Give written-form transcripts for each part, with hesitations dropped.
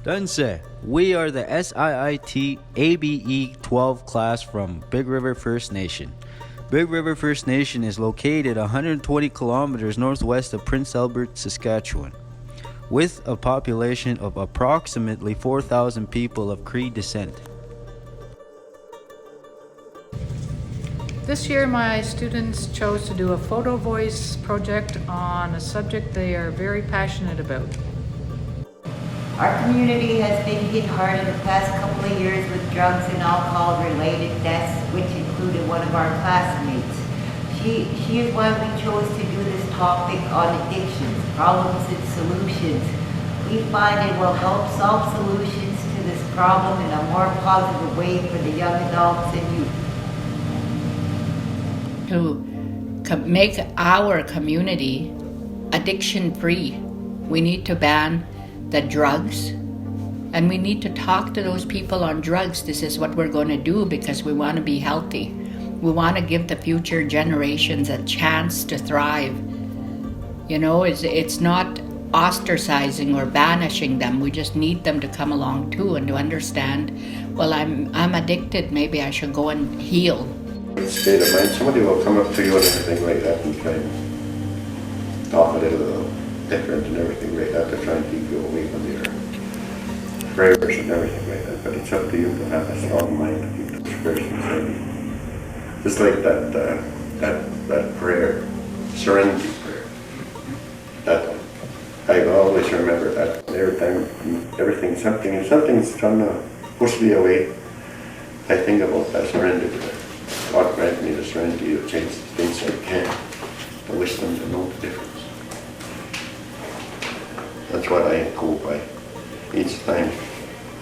Dunse, we are the SIIT ABE 12 class from Big River First Nation. Big River First Nation is located 120 kilometers northwest of Prince Albert, Saskatchewan, with a population of approximately 4,000 people of Cree descent. This year my students chose to do a Photovoice project on a subject they are very passionate about. Our community has been hit hard in the past couple of years with drugs and alcohol-related deaths, which included one of our classmates. She is why we chose to do this topic on addictions, problems and solutions. We find it will help solve solutions to this problem in a more positive way for the young adults and youth. To make our community addiction-free, we need to ban the drugs, and we need to talk to those people on drugs. This is what we're going to do because we want to be healthy. We want to give the future generations a chance to thrive. You know, it's not ostracizing or banishing them. We just need them to come along too and to understand, well, I'm addicted, maybe I should go and heal. State of mind, somebody will come up to you and everything like that and try and talk a little different and everything like that to try and keep you away from your prayers and everything like that. But it's up to you to have a strong mind to keep those prayers inside. Just like that prayer, serenity prayer. That one. I always remember that every time something's trying to push me away, I think about that serenity prayer. God grant me the serenity to change the things I can, the wisdom to know the difference. That's what I go by each time.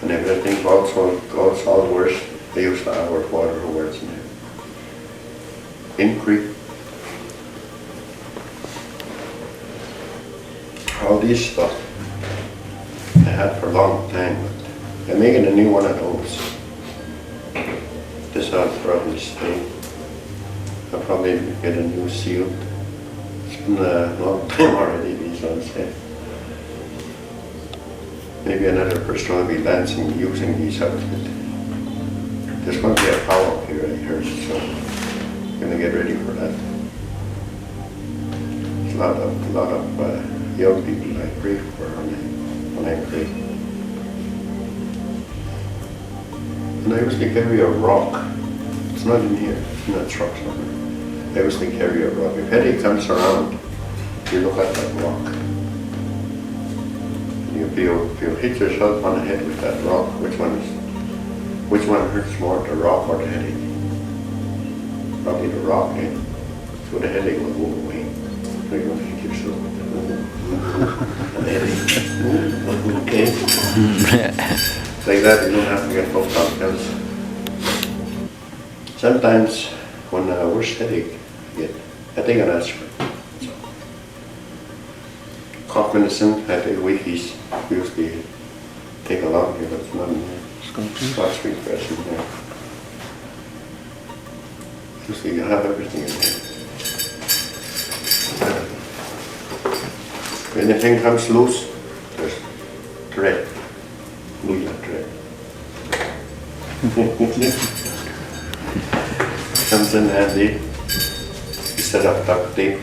And if everything goes all worse, I use the hour of water or words in there. Increase. All these stuff I had for a long time, but I'm making a new one of those. This I'll probably stay. I'll probably get a new seal. It's been a long time already, these ones here. Maybe another person will be dancing using these outfits. There's going to be a power here, I heard, so I'm going to get ready for that. There's a lot of young people I pray for when I pray. And I usually carry a rock. It's not in here, it's in that truck somewhere. I usually carry a rock. If headache comes around, you look at that rock. If you hit yourself on the head with that rock, which one hurts more, the rock or the headache? Probably the rock, eh? So the headache will go away. So you're going to hit yourself with the headache. Okay? Like that, you don't have to get hooked on pills. Sometimes when a worse headache I take an aspirin. So, cough medicine, headache, wheaties, usually take a lot here, but it's not in there. Scotch sweet press in there. Usually you have everything in there. When anything comes loose, there's thread. Glue that thread. Comes in handy instead of duct tape.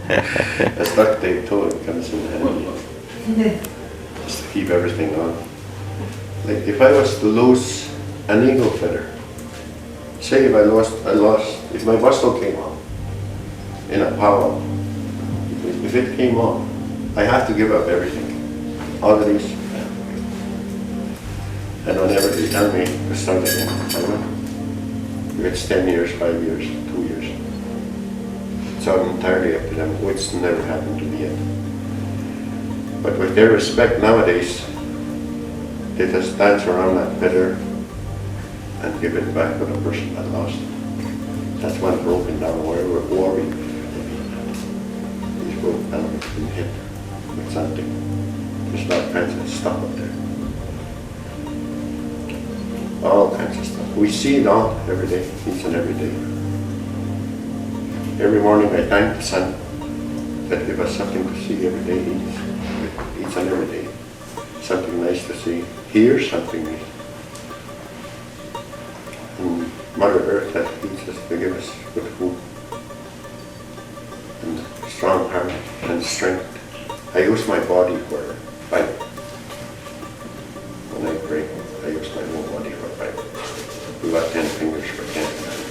That's duct tape too, it comes in handy. Just to keep everything on. Like if I was to lose an eagle feather, say if I lost, if my bustle came on in a powwow, if it came on, I have to give up everything. All of these. And whenever they tell me to start again, I will. If it's 10 years, 5 years, 2 years. So I'm entirely up to them, which never happened to me yet. But with their respect nowadays, they just dance around that feather and give it back to the person that lost it. That's one broken down wherever war we He's broken down, it's been hit with something. There's not kinds of stuff up there. All kinds of stuff. We see it all every day, each and every day. Every morning I thank the sun that give us something to see every day, each eats on every day. Something nice to see. Hear something nice. And Mother Earth that feeds us to give us good food. And strong heart and strength. I use my body for fight. When I pray, I use my whole body for fight. We got 10 fingers for 10 hands.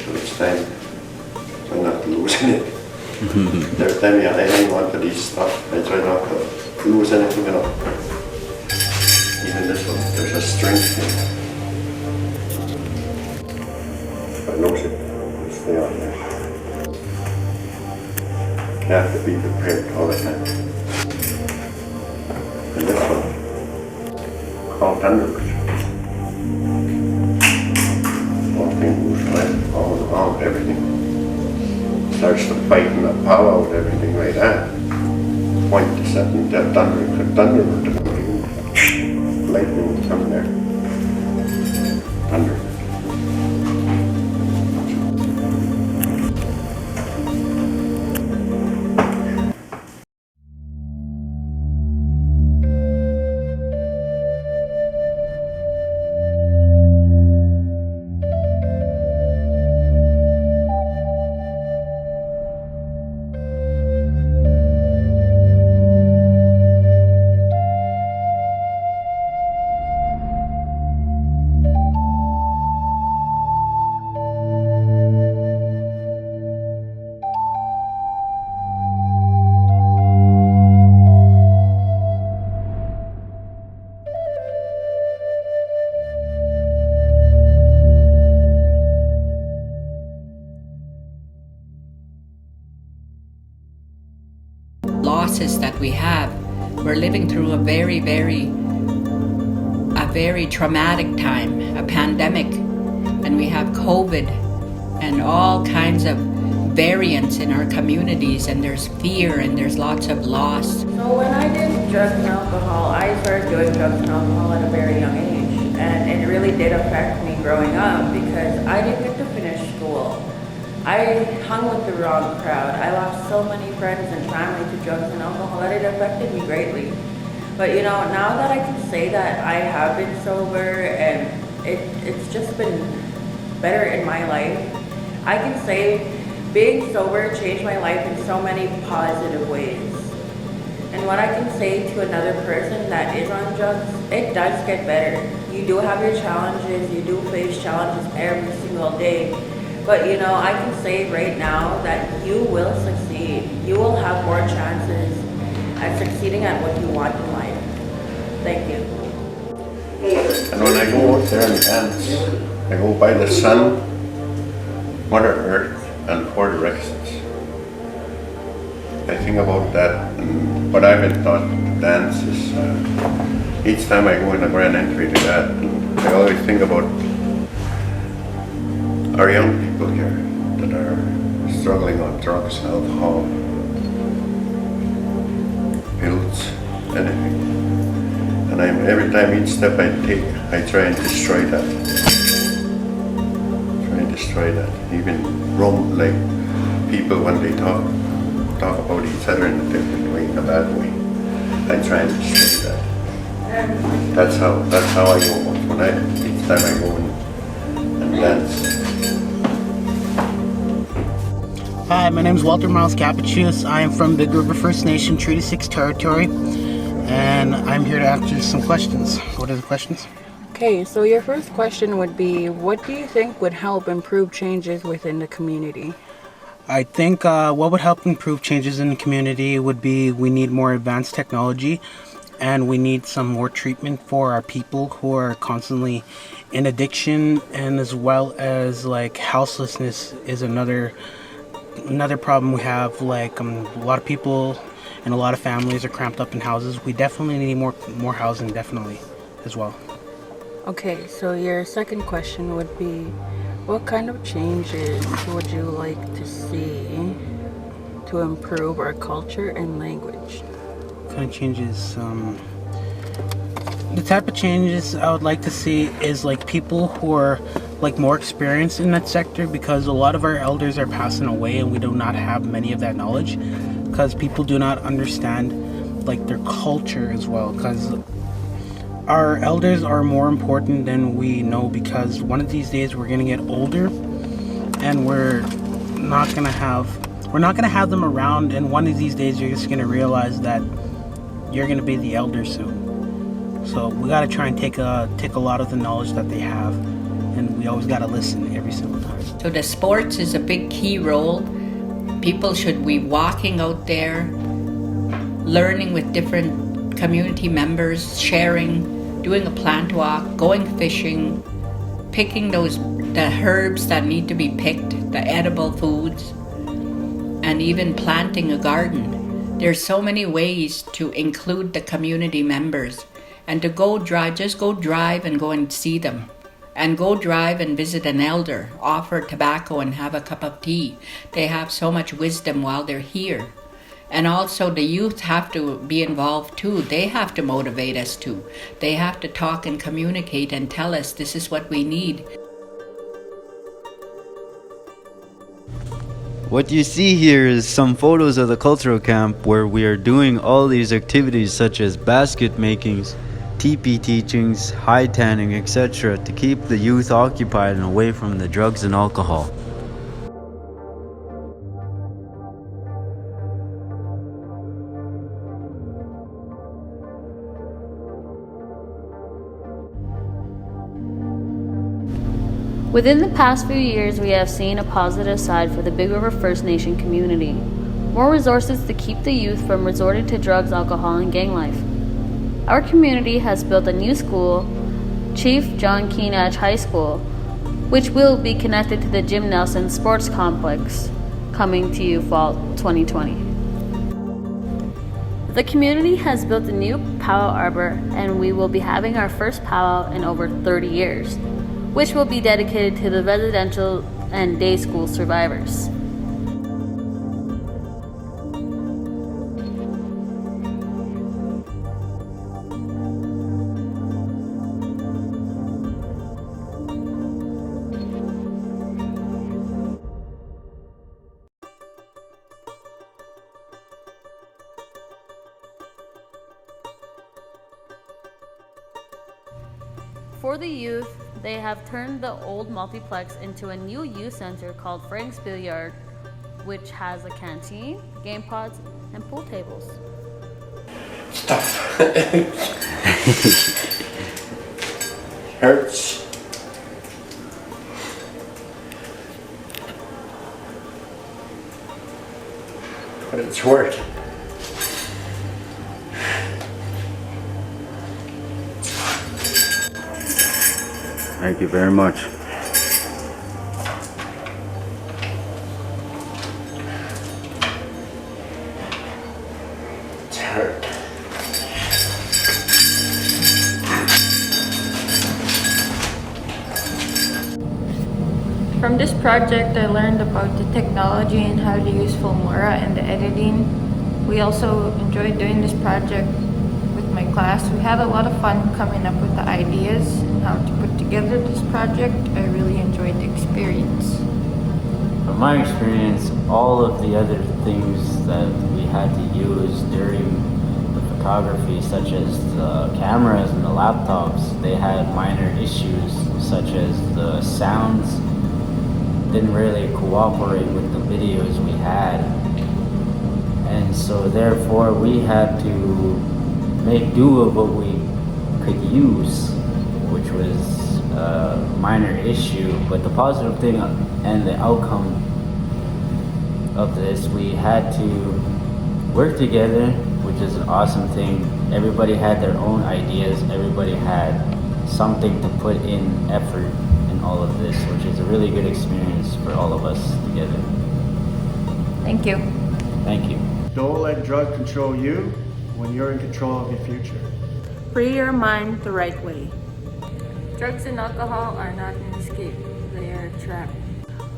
So it's time I'm not losing it. Every time I hang on to these stuff, I try not to lose anything at all. Even this one, there's a strength here. If I lose it, it'll stay on there. You have to be prepared all the time. And this one, called Thunderbird. All things moves right, all everything. Starts to fight and the power with everything like that. Point to something, that Thunderbird, lightning will come there. Thunder. Losses that we have. We're living through a very traumatic time, a pandemic, and we have COVID and all kinds of variants in our communities, and there's fear and there's lots of loss. So when I did drugs and alcohol, I started doing drugs and alcohol at a very young age, and it really did affect me growing up because I didn't get to finish school. I hung with the wrong crowd. I lost so many friends and family to drugs and alcohol that it affected me greatly. But you know, now that I can say that I have been sober and it's just been better in my life, I can say being sober changed my life in so many positive ways. And what I can say to another person that is on drugs, it does get better. You do have your challenges, you do face challenges every single day. But you know, I can say right now that you will succeed. You will have more chances at succeeding at what you want in life. Thank you. And when I go out there and dance, I go by the sun, Mother Earth, and four directions. I think about that, and what I've been taught to dance is, each time I go in a grand entry to that, I always think about our young people here that are struggling on drugs, alcohol, pills, anything. And every time, each step I take, I try and destroy that. Even wrong, like people when they talk about each other in a different way, in a bad way. I try and destroy that. That's how I go when each time I go and dance. Hi, my name is Walter Miles Capuchus. I am from Big River First Nation, Treaty 6 territory, and I'm here to answer some questions. What are the questions? Okay, so your first question would be, what do you think would help improve changes within the community? I think what would help improve changes in the community would be we need more advanced technology, and we need some more treatment for our people who are constantly in addiction, and as well as like houselessness is another problem we have. Like a lot of people and a lot of families are cramped up in houses. We definitely need more housing, definitely, as well. Okay, so your second question would be, what kind of changes would you like to see to improve our culture and language? What kind of changes? The type of changes I would like to see is like people who are like more experienced in that sector, because a lot of our elders are passing away and we do not have many of that knowledge. because people do not understand like their culture as well, because our elders are more important than we know, because one of these days we're gonna get older and we're not gonna have them around, and one of these days you're just gonna realize that you're gonna be the elder soon. So we gotta try and take a lot of the knowledge that they have, and we always gotta listen every single time. So the sports is a big key role. People should be walking out there, learning with different community members, sharing, doing a plant walk, going fishing, picking the herbs that need to be picked, the edible foods, and even planting a garden. There's so many ways to include the community members, and to just go drive and go and see them. And go drive and visit an elder, offer tobacco and have a cup of tea. They have so much wisdom while they're here. And also the youth have to be involved too. They have to motivate us too. They have to talk and communicate and tell us this is what we need. What you see here is some photos of the cultural camp where we are doing all these activities such as basket makings, teepee teachings, high tanning, etc. to keep the youth occupied and away from the drugs and alcohol. Within the past few years, we have seen a positive side for the Big River First Nation community. More resources to keep the youth from resorting to drugs, alcohol, and gang life. Our community has built a new school, Chief John Keenach High School, which will be connected to the Jim Nelson Sports Complex, coming to you fall 2020. The community has built a new powwow arbor, and we will be having our first powwow in over 30 years, which will be dedicated to the residential and day school survivors. For the youth, they have turned the old multiplex into a new youth center called Frank's Billiard, which has a canteen, game pods, and pool tables. Stop. Hurts. But it's worth. Thank you very much. It's hurt. From this project, I learned about the technology and how to use Filmora and the editing. We also enjoyed doing this project with my class. We had a lot of fun coming up with the ideas and how to put together this project. I really enjoyed the experience. From my experience, all of the other things that we had to use during the photography, such as the cameras and the laptops, they had minor issues, such as the sounds didn't really cooperate with the videos we had. And so therefore we had to make do of what we could use, which was a minor issue. But the positive thing and the outcome of this, we had to work together, which is an awesome thing. Everybody had their own ideas, everybody had something to put in effort in all of this, which is a really good experience for all of us together. Thank you. Thank you. Don't let drug control you when you're in control of your future. Free your mind the right way. Drugs and alcohol are not an escape, they are a trap.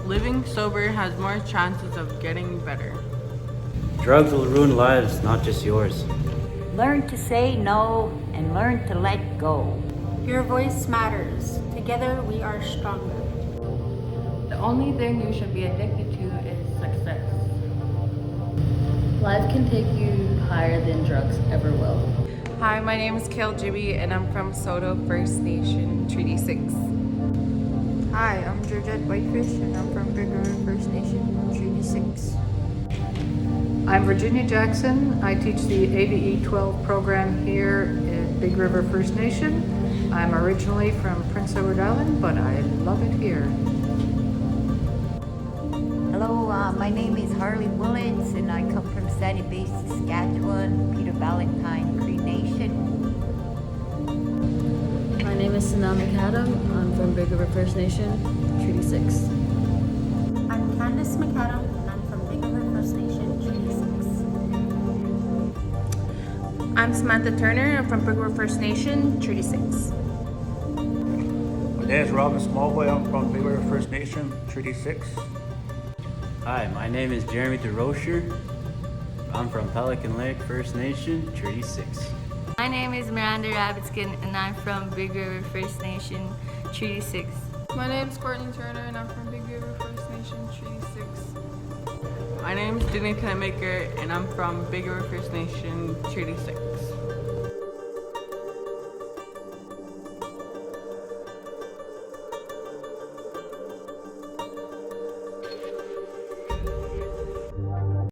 Living sober has more chances of getting better. Drugs will ruin lives, not just yours. Learn to say no and learn to let go. Your voice matters. Together we are stronger. The only thing you should be addicted to is success. Life can take you higher than drugs ever will. Hi, my name is Kale Jibby and I'm from Soto First Nation, Treaty 6. Hi, I'm Georgette Whitefish and I'm from Big River First Nation, Treaty 6. I'm Virginia Jackson. I teach the ABE 12 program here at Big River First Nation. I'm originally from Prince Edward Island, but I love it here. Hello, my name is Harley Willits and I come from Sandy Bay, Saskatchewan, Peter Valentine, Cree Nation. My name is Sanaa McAdam. I'm from Big River First Nation, Treaty 6. I'm Candace McAdam and I'm from Big River First Nation, Treaty 6. I'm Samantha Turner. I'm from Big River First Nation, Treaty 6. My name is Robin Smallboy. I'm from Big River First Nation, Treaty 6. Hi, my name is Jeremy DeRocher. I'm from Pelican Lake First Nation, Treaty 6. My name is Miranda Rabbitskin and I'm from Big River First Nation, Treaty 6. My name is Courtney Turner and I'm from Big River First Nation, Treaty 6. My name is Jenny Tenmaker and I'm from Big River First Nation, Treaty 6.